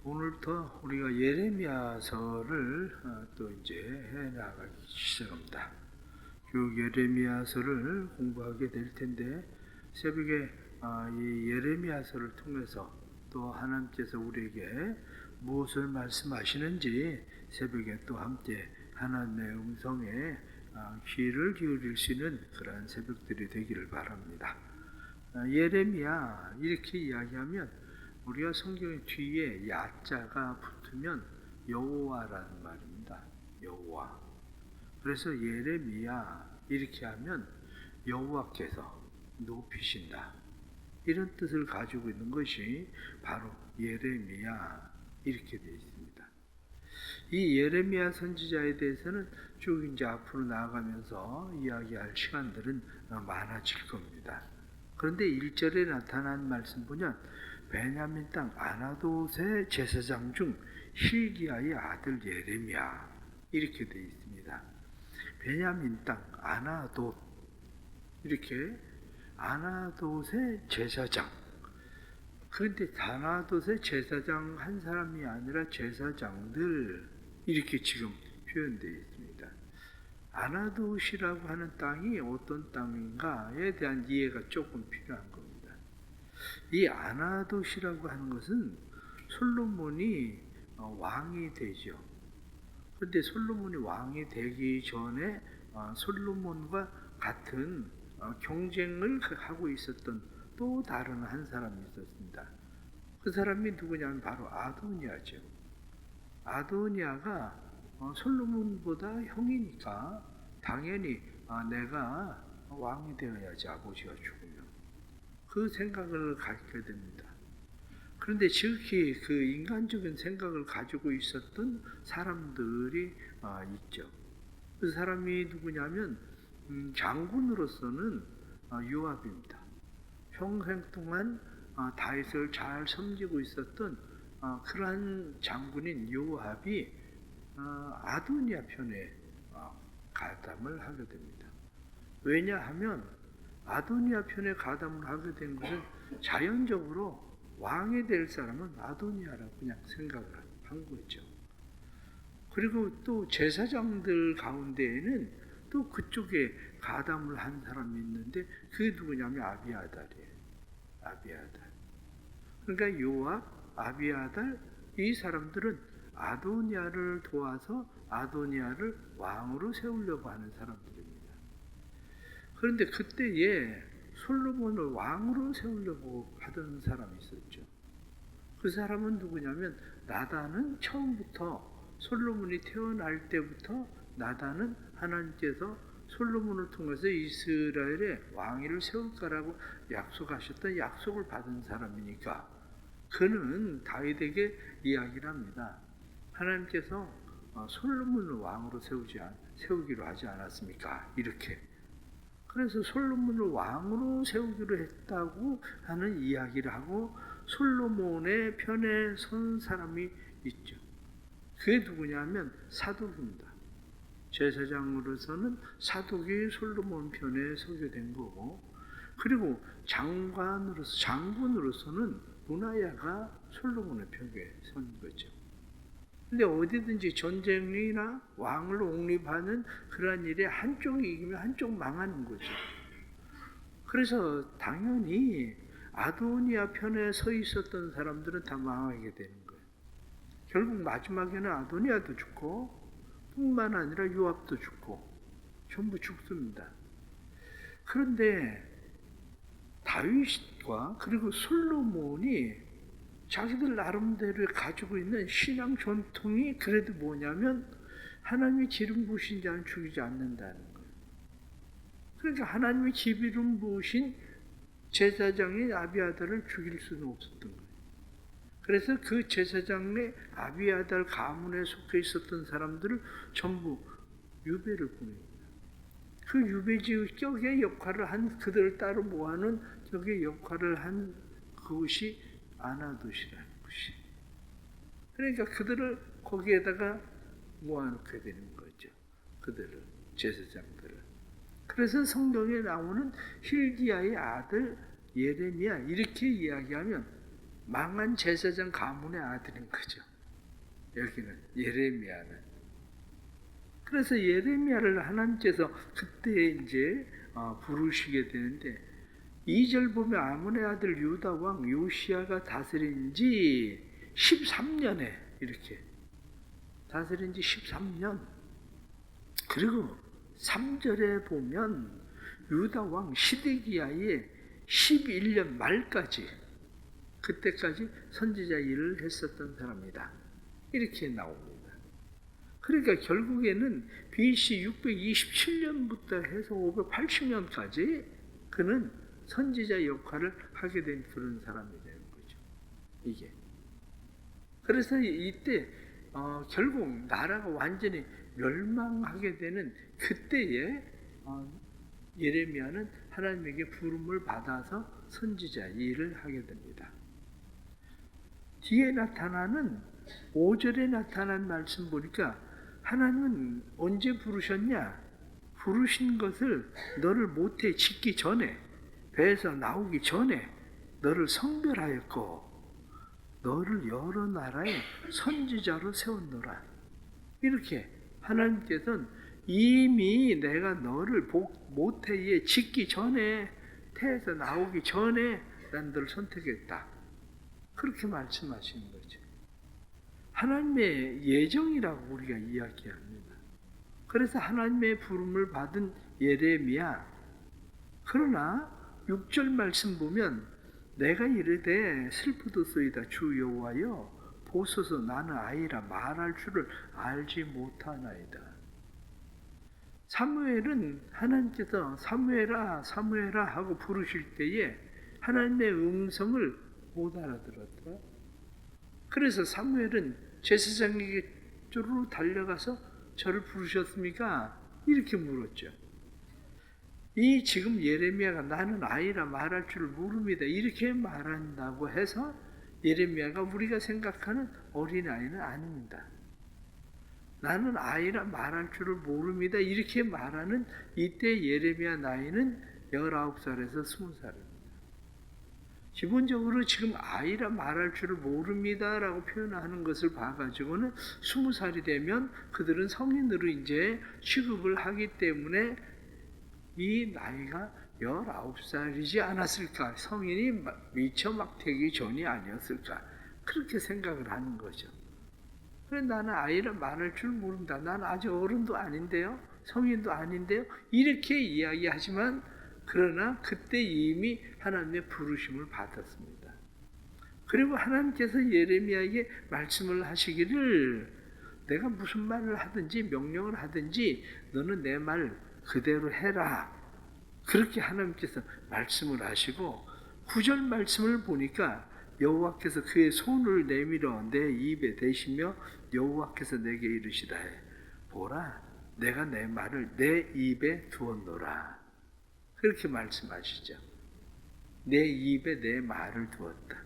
오늘부터 우리가 예레미야서를 또 이제 해 나가기 시작합니다. 그 예레미야서를 공부하게 될 텐데 새벽에 이 예레미야서를 통해서 또 하나님께서 우리에게 무엇을 말씀하시는지 새벽에 또 함께 하나님의 음성에 귀를 기울일 수 있는 그러한 새벽들이 되기를 바랍니다. 예레미야 이렇게 이야기하면 우리가 성경 뒤에 야자가 붙으면 여호와라는 말입니다. 여호와. 그래서 예레미야 이렇게 하면 여호와께서 높이신다. 이런 뜻을 가지고 있는 것이 바로 예레미야 이렇게 되어 있습니다. 이 예레미야 선지자에 대해서는 쭉 이제 앞으로 나아가면서 이야기할 시간들은 많아질 겁니다. 그런데 1절에 나타난 말씀 보면 베냐민 땅 아나돗의 제사장 중 hil기야의 아들 예레미야 이렇게 되어 있습니다. 베냐민 땅 아나돗 이렇게 아나돗의 제사장. 그런데 아나돗의 제사장 한 사람이 아니라 제사장들 이렇게 지금 표현되어 있습니다. 아나돗이라고 하는 땅이 어떤 땅인가에 대한 이해가 조금 필요한 겁니다. 이 아나돗이라고 하는 것은 솔로몬이 왕이 되죠. 그런데 솔로몬이 왕이 되기 전에 솔로몬과 같은 경쟁을 하고 있었던 또 다른 한 사람이 있었습니다. 그 사람이 누구냐면 바로 아도니아죠. 아도니아가 솔로몬보다 형이니까 당연히 내가 왕이 되어야지 아버지가 죽으면. 그 생각을 갖게 됩니다. 그런데 지극히 그 인간적인 생각을 가지고 있었던 사람들이 있죠. 그 사람이 누구냐면 장군으로서는 요압입니다. 평생 동안 다윗을 잘 섬기고 있었던 그러한 장군인 요압이 아도니아 편에 가담을 하게 됩니다. 왜냐하면 아도니아 편에 가담을 하게 된 것은 자연적으로 왕이 될 사람은 아도니아라고 그냥 생각을 한 거죠. 그리고 또 제사장들 가운데에는 또 그쪽에 가담을 한 사람이 있는데 그게 누구냐면 아비아달이에요. 아비아달. 그러니까 요압, 아비아달 이 사람들은 아도니아를 도와서 아도니아를 왕으로 세우려고 하는 사람들입니다. 그런데 그때에 솔로몬을 왕으로 세우려고 하던 사람이 있었죠. 그 사람은 누구냐면 나단은 처음부터 솔로몬이 태어날 때부터 나단은 하나님께서 솔로몬을 통해서 이스라엘의 왕위를 세울 거라고 약속하셨던 약속을 받은 사람이니까 그는 다윗에게 이야기를 합니다. 하나님께서 솔로몬을 왕으로 세우기로 하지 않았습니까? 이렇게. 그래서 솔로몬을 왕으로 세우기로 했다고 하는 이야기를 하고 솔로몬의 편에 선 사람이 있죠. 그게 누구냐면 사독입니다. 제사장으로서는 사독이 솔로몬 편에 서게 된 거고, 그리고 장군으로서는 문하야가 솔로몬의 편에 선 거죠. 근데 어디든지 전쟁이나 왕을 옹립하는 그러한 일에 한쪽이 이기면 한쪽 망하는 거죠. 그래서 당연히 아도니아 편에 서 있었던 사람들은 다 망하게 되는 거예요. 결국 마지막에는 아도니아도 죽고 뿐만 아니라 요압도 죽고 전부 죽습니다. 그런데 다윗과 그리고 솔로몬이 자기들 나름대로 가지고 있는 신앙 전통이 그래도 뭐냐면 하나님이 기름 부으신 자는 죽이지 않는다는 거예요. 그러니까 하나님이 기름 부으신 제사장인 아비아달을 죽일 수는 없었던 거예요. 그래서 그 제사장의 아비아달 가문에 속해 있었던 사람들을 전부 유배를 보냅니다. 그 유배지격의 역할을 한 그들을 따로 모아놓은 저게 역할을 한 그것이 아나돗이라는 것이. 그러니까 그들을 거기에다가 모아놓게 되는 거죠. 그들을, 제사장들을. 그래서 성경에 나오는 hil기야의 아들 예레미야 이렇게 이야기하면 망한 제사장 가문의 아들인 거죠. 여기는 예레미야는. 그래서 예레미야를 하나님께서 그때 이제 부르시게 되는데 2절 보면 아몬의 아들 유다 왕 요시야가 다스린 지 13년에 이렇게 다스린 지 13년. 그리고 3절에 보면 유다 왕 시드기야의 11년 말까지 그때까지 선지자 일을 했었던 사람이다. 이렇게 나옵니다. 그러니까 결국에는 BC 627년부터 해서 580년까지 그는 선지자 역할을 하게 된 그런 사람이 되는 거죠. 이게. 그래서 이때 결국 나라가 완전히 멸망하게 되는 그때에 예레미야는 하나님에게 부름을 받아서 선지자 일을 하게 됩니다. 뒤에 나타나는 5절에 나타난 말씀 보니까 하나님은 언제 부르셨냐? 부르신 것을 너를 모태에 짓기 전에, 배에서 나오기 전에 너를 성별하였고 너를 여러 나라의 선지자로 세웠노라. 이렇게 하나님께서는 이미 내가 너를 모태에 짓기 전에, 태에서 나오기 전에 난 너를 선택했다. 그렇게 말씀하시는 거죠. 하나님의 예정이라고 우리가 이야기합니다. 그래서 하나님의 부름을 받은 예레미야. 그러나 6절 말씀 보면 내가 이르되 슬프도소이다 주 여호와여 보소서 나는 아이라 말할 줄을 알지 못하나이다. 사무엘은 하나님께서 사무엘아 사무엘아 하고 부르실 때에 하나님의 음성을 못 알아들었다. 그래서 사무엘은 제사장에게 쪼르르 달려가서 저를 부르셨습니까? 이렇게 물었죠. 이 지금 예레미야가 나는 아이라 말할 줄을 모릅니다. 이렇게 말한다고 해서 예레미야가 우리가 생각하는 어린아이는 아닙니다. 나는 아이라 말할 줄을 모릅니다. 이렇게 말하는 이때 예레미야 나이는 19살에서 20살입니다. 기본적으로 지금 아이라 말할 줄을 모릅니다 라고 표현하는 것을 봐가지고는 20살이 되면 그들은 성인으로 이제 취급을 하기 때문에 이 나이가 19살이지 않았을까? 성인이 미처 막 되기 전이 아니었을까? 그렇게 생각을 하는 거죠. 그래 나는 아이라 말할 줄 모른다. 나는 아직 어른도 아닌데요. 성인도 아닌데요. 이렇게 이야기하지만 그러나 그때 이미 하나님의 부르심을 받았습니다. 그리고 하나님께서 예레미야에게 말씀을 하시기를 내가 무슨 말을 하든지 명령을 하든지 너는 내 말 그대로 해라. 그렇게 하나님께서 말씀을 하시고 9절 말씀을 보니까 여호와께서 그의 손을 내밀어 내 입에 대시며 여호와께서 내게 이르시다 해 보라 내가 내 말을 내 입에 두었노라. 그렇게 말씀하시죠. 내 입에 내 말을 두었다.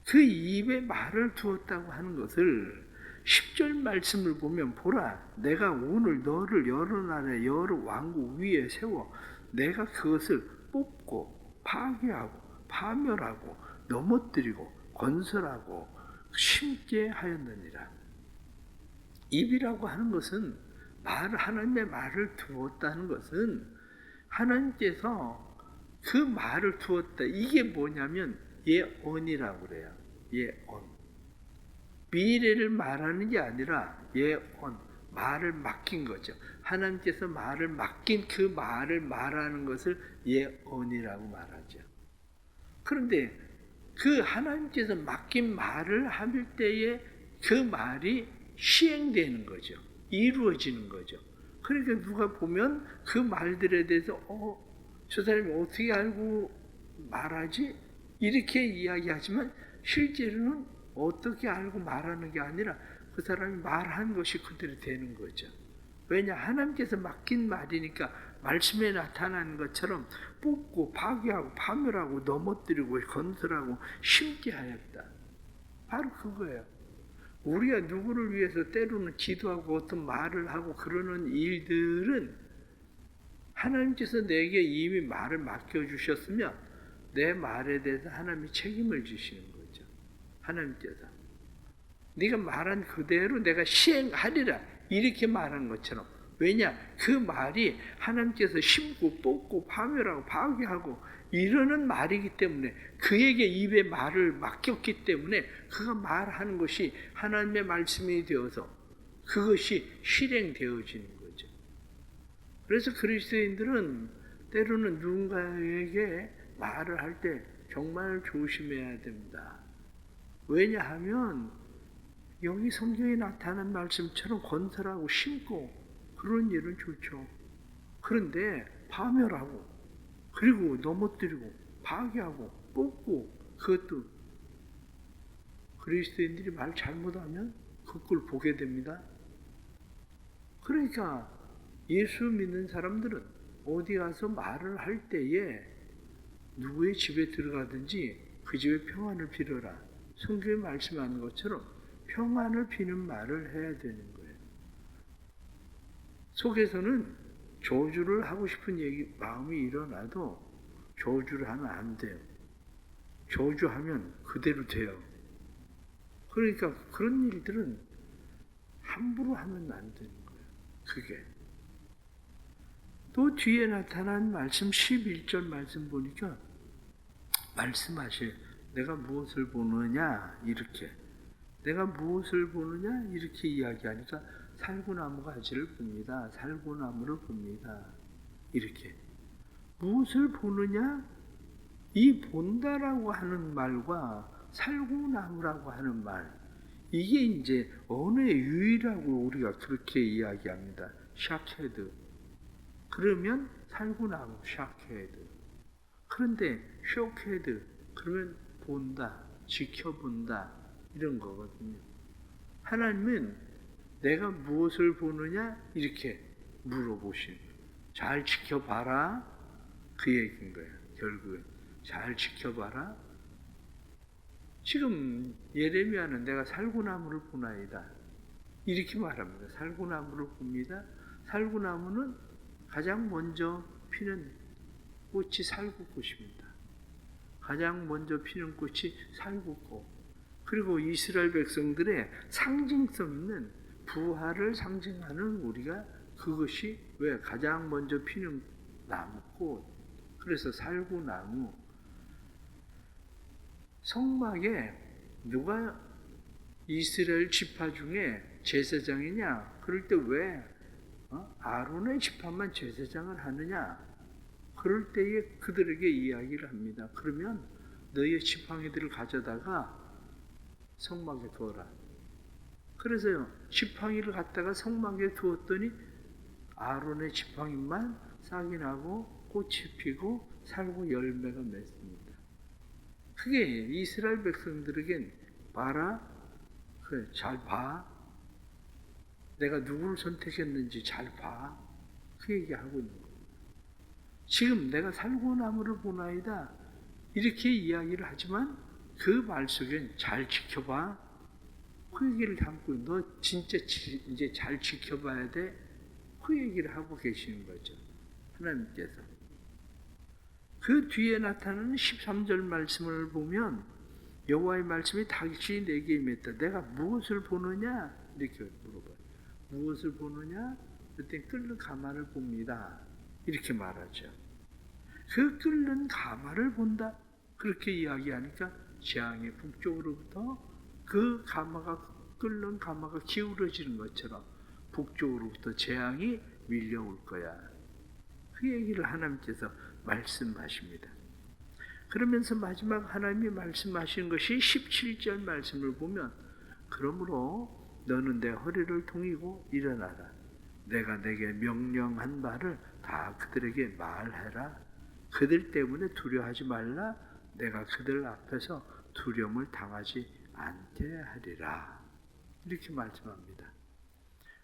그 입에 말을 두었다고 하는 것을 10절 말씀을 보면 보라 내가 오늘 너를 여러 나라의 여러 왕국 위에 세워 내가 그것을 뽑고 파괴하고 파멸하고 넘어뜨리고 건설하고 심게 하였느니라. 입이라고 하는 것은 하나님의 말을 두었다는 것은 하나님께서 그 말을 두었다. 이게 뭐냐면 예언이라고 그래요. 예언. 미래를 말하는 게 아니라 예언. 말을 맡긴 거죠. 하나님께서 말을 맡긴 그 말을 말하는 것을 예언이라고 말하죠. 그런데 그 하나님께서 맡긴 말을 할 때에 그 말이 시행되는 거죠. 이루어지는 거죠. 그러니까 누가 보면 그 말들에 대해서 저 사람이 어떻게 알고 말하지? 이렇게 이야기하지만 실제로는 어떻게 알고 말하는 게 아니라 그 사람이 말한 것이 그대로 되는 거죠. 왜냐? 하나님께서 맡긴 말이니까 말씀에 나타나는 것처럼 뽑고 파괴하고 파멸하고 넘어뜨리고 건설하고 심게 하였다. 바로 그거예요. 우리가 누구를 위해서 때로는 기도하고 어떤 말을 하고 그러는 일들은 하나님께서 내게 이미 말을 맡겨주셨으면 내 말에 대해서 하나님이 책임을 지시는 거죠. 하나님께서 네가 말한 그대로 내가 시행하리라 이렇게 말한 것처럼. 왜냐? 그 말이 하나님께서 심고 뽑고 파멸하고 파괴하고 이러는 말이기 때문에, 그에게 입에 말을 맡겼기 때문에 그가 말하는 것이 하나님의 말씀이 되어서 그것이 실행되어지는 거죠. 그래서 그리스도인들은 때로는 누군가에게 말을 할 때 정말 조심해야 됩니다. 왜냐하면 여기 성경에 나타난 말씀처럼 건설하고 심고 그런 일은 좋죠. 그런데 파멸하고 그리고 넘어뜨리고 파괴하고 뽑고, 그것도 그리스도인들이 말 잘못하면 그걸 보게 됩니다. 그러니까 예수 믿는 사람들은 어디 가서 말을 할 때에 누구의 집에 들어가든지 그 집에 평안을 빌어라. 성경에 말씀하는 것처럼 평안을 비는 말을 해야 되는 거예요. 속에서는 저주를 하고 싶은 마음이 일어나도 저주를 하면 안 돼요. 저주하면 그대로 돼요. 그러니까 그런 일들은 함부로 하면 안 되는 거예요. 그게. 또 뒤에 나타난 말씀 11절 말씀 보니까 말씀하실, 내가 무엇을 보느냐 이렇게, 내가 무엇을 보느냐 이렇게 이야기하니까 살구나무 가지를 봅니다. 살구나무를 봅니다. 이렇게. 무엇을 보느냐? 이 본다라고 하는 말과 살구나무라고 하는 말, 이게 이제 언어의 유의라고 우리가 그렇게 이야기합니다. 샤케드. 그러면 살구나무, 샤케드. 그런데 쇼케드, 그러면 본다, 지켜본다, 이런 거거든요. 하나님은 내가 무엇을 보느냐 이렇게 물어보시는 거예요. 잘 지켜봐라, 그 얘기인 거예요. 결국은 잘 지켜봐라. 지금 예레미야는 내가 살구나무를 보나이다 이렇게 말합니다. 살구나무를 봅니다. 살구나무는 가장 먼저 피는 꽃이 살구꽃입니다. 가장 먼저 피는 꽃이 살구꽃. 그리고 이스라엘 백성들의 상징성 있는 부활을 상징하는 우리가 그것이 왜 가장 먼저 피는 나무꽃. 그래서 살구나무. 성막에 누가 이스라엘 지파 중에 제사장이냐? 그럴 때 왜 아론의 지파만 제사장을 하느냐? 그럴 때에 그들에게 이야기를 합니다. 그러면 너희의 지팡이들을 가져다가 성막에 두어라. 그래서요, 지팡이를 갖다가 성막에 두었더니 아론의 지팡이만 싹이 나고 꽃이 피고 살구 열매가 맺습니다. 그게 이스라엘 백성들에겐 봐라, 그래, 잘 봐. 내가 누구를 선택했는지 잘 봐. 그 얘기하고 있는 거예요. 지금 내가 살구나무를 보나이다 이렇게 이야기를 하지만 그 말 속엔 잘 지켜봐. 그 얘기를 담고, 너 진짜 이제 잘 지켜봐야 돼. 그 얘기를 하고 계시는 거죠. 하나님께서. 그 뒤에 나타나는 13절 말씀을 보면 여호와의 말씀이 다시 내게 임했다. 내가 무엇을 보느냐? 이렇게 물어봐요. 무엇을 보느냐? 그때 끓는 가마를 봅니다. 이렇게 말하죠. 그 끓는 가마를 본다. 그렇게 이야기하니까 재앙의 북쪽으로부터 그 끓는 가마가 기울어지는 것처럼 북쪽으로부터 재앙이 밀려올 거야. 그 얘기를 하나님께서 말씀하십니다. 그러면서 마지막 하나님이 말씀하신 것이 17절 말씀을 보면, 그러므로 너는 내 허리를 동이고 일어나라. 내가 내게 명령한 바를 다 그들에게 말해라. 그들 때문에 두려워하지 말라. 내가 그들 앞에서 두려움을 당하지 않게 하리라. 이렇게 말씀합니다.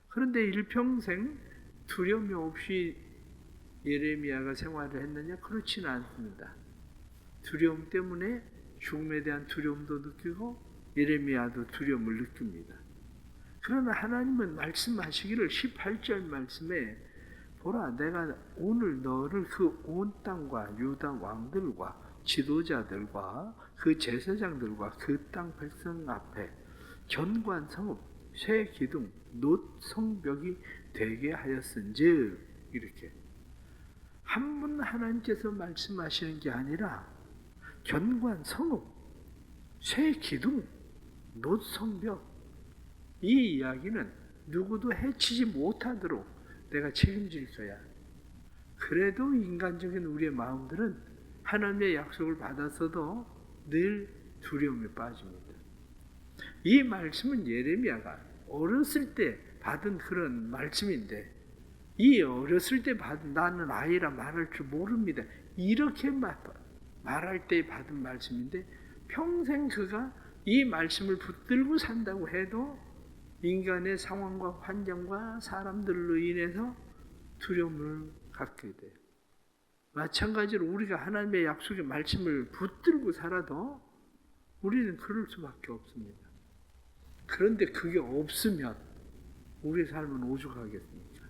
그런데 일평생 두려움이 없이 예레미야가 생활을 했느냐? 그렇지는 않습니다. 두려움 때문에 죽음에 대한 두려움도 느끼고 예레미야도 두려움을 느낍니다. 그러나 하나님은 말씀하시기를 18절 말씀에 보라, 내가 오늘 너를 그 온 땅과 유다 왕들과 지도자들과 그 제사장들과 그 땅 백성 앞에 견고한 성읍, 쇠 기둥, 놋 성벽이 되게 하였은즉, 이렇게 한 분 하나님께서 말씀하시는 게 아니라 견고한 성읍, 쇠 기둥, 놋 성벽, 이 이야기는 누구도 해치지 못하도록 내가 책임질 거야. 그래도 인간적인 우리의 마음들은 하나님의 약속을 받았어도 늘 두려움에 빠집니다. 이 말씀은 예레미야가 어렸을 때 받은 그런 말씀인데, 이 어렸을 때 받은 나는 아이라 말할 줄 모릅니다, 이렇게 말할 때 받은 말씀인데, 평생 그가 이 말씀을 붙들고 산다고 해도 인간의 상황과 환경과 사람들로 인해서 두려움을 갖게 돼요. 마찬가지로 우리가 하나님의 약속의 말씀을 붙들고 살아도 우리는 그럴 수밖에 없습니다. 그런데 그게 없으면 우리의 삶은 오죽하겠습니까?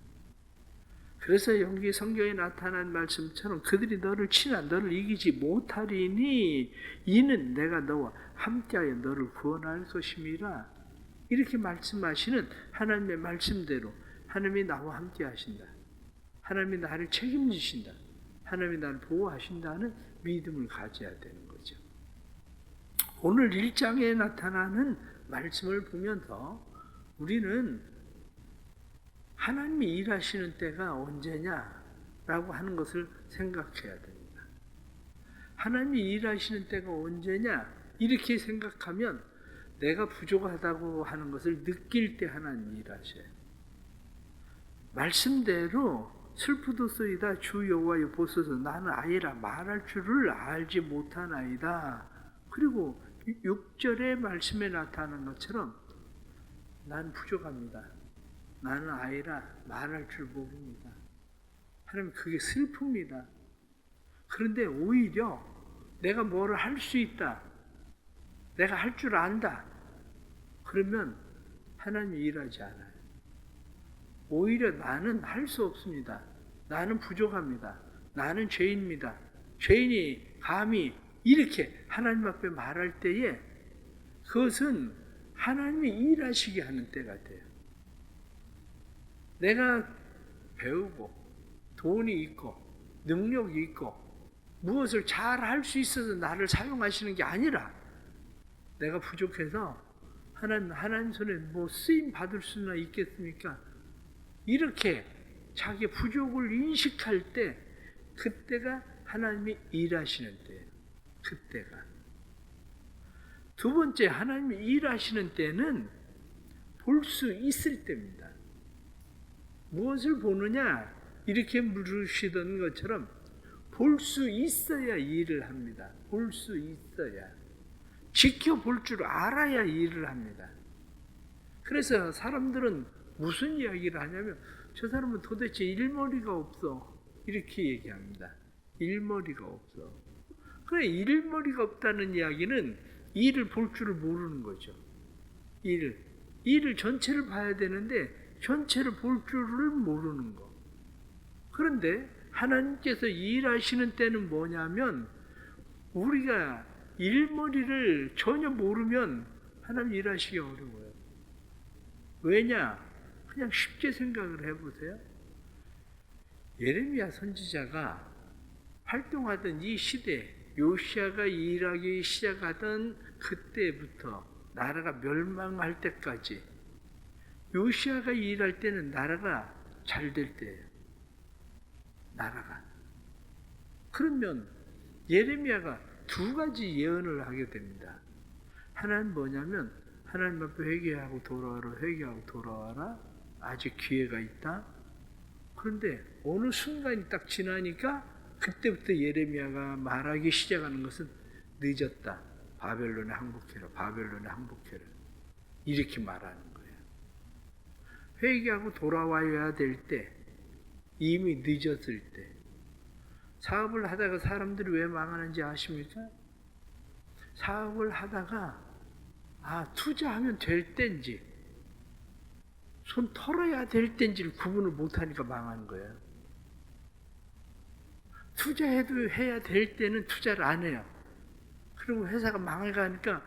그래서 여기 성경에 나타난 말씀처럼 그들이 너를 치나 너를 이기지 못하리니 이는 내가 너와 함께하여 너를 구원할 것임이라. 이렇게 말씀하시는 하나님의 말씀대로 하나님이 나와 함께 하신다, 하나님이 나를 책임지신다, 하나님이 나를 보호하신다는 믿음을 가져야 되는 거죠. 오늘 1장에 나타나는 말씀을 보면서 우리는 하나님이 일하시는 때가 언제냐라고 하는 것을 생각해야 됩니다. 하나님이 일하시는 때가 언제냐, 이렇게 생각하면 내가 부족하다고 하는 것을 느낄 때 하나님이 일하셔요. 말씀대로 슬프도소이다 주 여호와여 보소서 나는 아이라 말할 줄을 알지 못하나이다. 그리고 6절의 말씀에 나타나는 것처럼 난 부족합니다, 나는 아이라 말할 줄 모릅니다. 하나님, 그게 슬픕니다. 그런데 오히려 내가 뭐를 할 수 있다, 내가 할 줄 안다, 그러면 하나님이 일하지 않아요. 오히려 나는 할 수 없습니다, 나는 부족합니다, 나는 죄인입니다, 죄인이 감히 이렇게 하나님 앞에 말할 때에 그것은 하나님이 일하시게 하는 때가 돼요. 내가 배우고 돈이 있고 능력이 있고 무엇을 잘 할 수 있어서 나를 사용하시는 게 아니라 내가 부족해서 하나님 손에 뭐 쓰임 받을 수나 있겠습니까? 이렇게 자기의 부족을 인식할 때, 그때가 하나님이 일하시는 때예요. 그때가. 두 번째, 하나님이 일하시는 때는 볼 수 있을 때입니다. 무엇을 보느냐? 이렇게 물으시던 것처럼 볼 수 있어야 일을 합니다. 볼 수 있어야. 지켜볼 줄 알아야 일을 합니다. 그래서 사람들은 무슨 이야기를 하냐면 저 사람은 도대체 일머리가 없어, 이렇게 얘기합니다. 일머리가 없어. 그래, 일머리가 없다는 이야기는 일을 볼 줄을 모르는 거죠. 일을 전체를 봐야 되는데 전체를 볼 줄을 모르는 거. 그런데 하나님께서 일하시는 때는 뭐냐면, 우리가 일머리를 전혀 모르면 하나님 일하시기 어려워요. 왜냐? 그냥 쉽게 생각을 해보세요. 예레미야 선지자가 활동하던 이 시대, 요시야가 일하기 시작하던 그때부터 나라가 멸망할 때까지, 요시야가 일할 때는 나라가 잘 될 때예요. 나라가. 그러면 예레미야가 두 가지 예언을 하게 됩니다. 하나는 뭐냐면, 하나님 앞에 회개하고 돌아와라, 회개하고 돌아와라, 아직 기회가 있다. 그런데 어느 순간이 딱 지나니까 그때부터 예레미야가 말하기 시작하는 것은 늦었다, 바벨론에 항복해라, 바벨론에 항복해라, 이렇게 말하는 거예요. 회개하고 돌아와야 될 때, 이미 늦었을 때. 사업을 하다가 사람들이 왜 망하는지 아십니까? 사업을 하다가 투자하면 될 때인지 손 털어야 될 때인지를 구분을 못하니까 망하는 거예요. 투자해도 해야 될 때는 투자를 안 해요. 그리고 회사가 망해가니까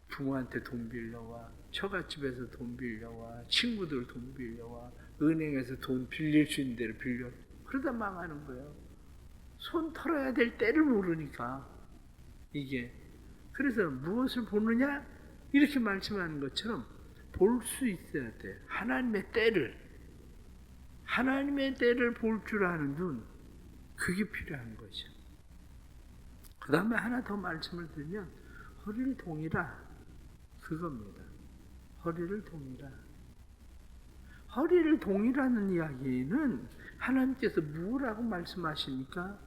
부모한테 돈 빌려와, 처갓집에서 돈 빌려와, 친구들 돈 빌려와, 은행에서 돈 빌릴 수 있는 대로 빌려. 그러다 망하는 거예요. 손 털어야 될 때를 모르니까. 이게 그래서 무엇을 보느냐? 이렇게 말씀하는 것처럼 볼 수 있어야 돼. 하나님의 때를 볼 줄 아는 눈, 그게 필요한 거죠. 그 다음에 하나 더 말씀을 드리면 허리를 동이라, 그겁니다. 허리를 동이라. 허리를 동이라는 이야기는 하나님께서 뭐라고 말씀하십니까?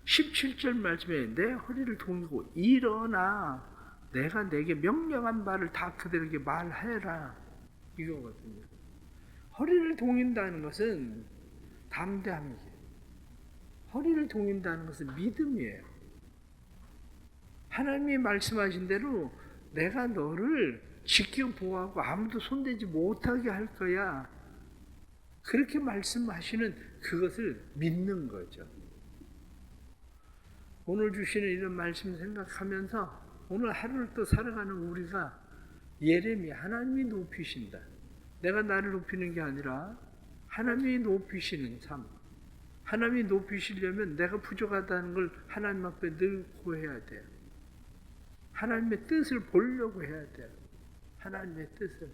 17절 말씀에 내 허리를 동이고 일어나 내가 내게 명령한 바를 다 그들에게 말해라, 이거거든요. 허리를 동인다는 것은 담대함이에요. 허리를 동인다는 것은 믿음이에요. 하나님이 말씀하신 대로 내가 너를 지켜 보호하고 아무도 손대지 못하게 할 거야, 그렇게 말씀하시는 그것을 믿는 거죠. 오늘 주시는 이런 말씀 생각하면서 오늘 하루를 또 살아가는 우리가 예레미야, 하나님이 높이신다. 내가 나를 높이는 게 아니라 하나님이 높이시는 삶. 하나님이 높이시려면 내가 부족하다는 걸 하나님 앞에 늘 고해야 돼요. 하나님의 뜻을 보려고 해야 돼요. 하나님의 뜻을.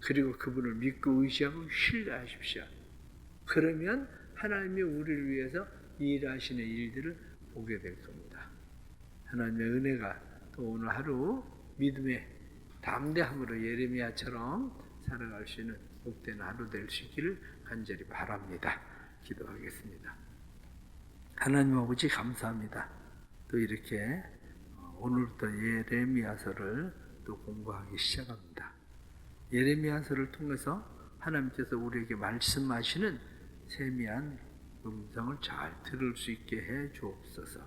그리고 그분을 믿고 의지하고 신뢰하십시오. 그러면 하나님이 우리를 위해서 일하시는 일들을 보게 될 겁니다. 하나님의 은혜가 또 오늘 하루 믿음의 담대함으로 예레미야처럼 살아갈 수 있는 복된 하루 될 수 있기를 간절히 바랍니다. 기도하겠습니다. 하나님 아버지 감사합니다. 또 이렇게 오늘부터 예레미야서를 또 공부하기 시작합니다. 예레미야서를 통해서 하나님께서 우리에게 말씀하시는 세미한 음성을 잘 들을 수 있게 해 주옵소서.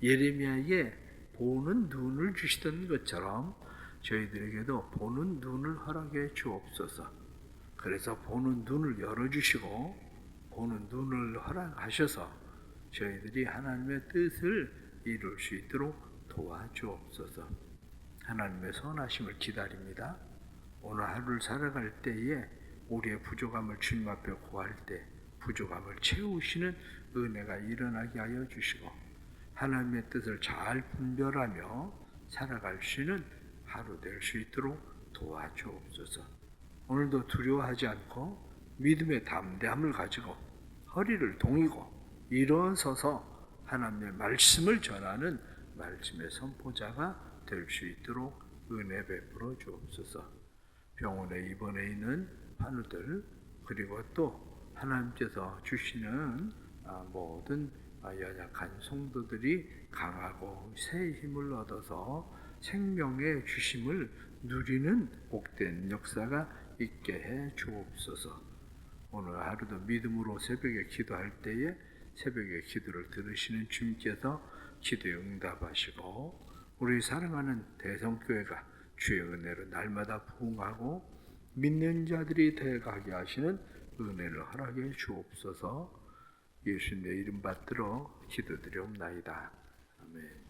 예레미야에게 보는 눈을 주시던 것처럼 저희들에게도 보는 눈을 허락해 주옵소서. 그래서 보는 눈을 열어주시고 보는 눈을 허락하셔서 저희들이 하나님의 뜻을 이룰 수 있도록 도와주옵소서. 하나님의 선하심을 기다립니다. 오늘 하루를 살아갈 때에 우리의 부족함을 주님 앞에 고할 때 부족함을 채우시는 은혜가 일어나게 하여 주시고 하나님의 뜻을 잘 분별하며 살아갈 수 있는 하루 될 수 있도록 도와주옵소서. 오늘도 두려워하지 않고 믿음의 담대함을 가지고 허리를 동이고 일어서서 하나님의 말씀을 전하는 말씀의 선포자가 될 수 있도록 은혜 베풀어 주옵소서. 병원에 입원해 있는 환우들 그리고 또 하나님께서 주시는 모든 연약한 성도들이 강하고 새 힘을 얻어서 생명의 주심을 누리는 복된 역사가 있게 해 주옵소서. 오늘 하루도 믿음으로 새벽에 기도할 때에 새벽에 기도를 들으시는 주님께서 기도에 응답하시고 우리 사랑하는 대성교회가 주의 은혜로 날마다 부흥하고 믿는 자들이 되어가게 하시는 은혜를 허락해 주옵소서. 예수님의 이름 받들어 기도드리옵나이다. 아멘.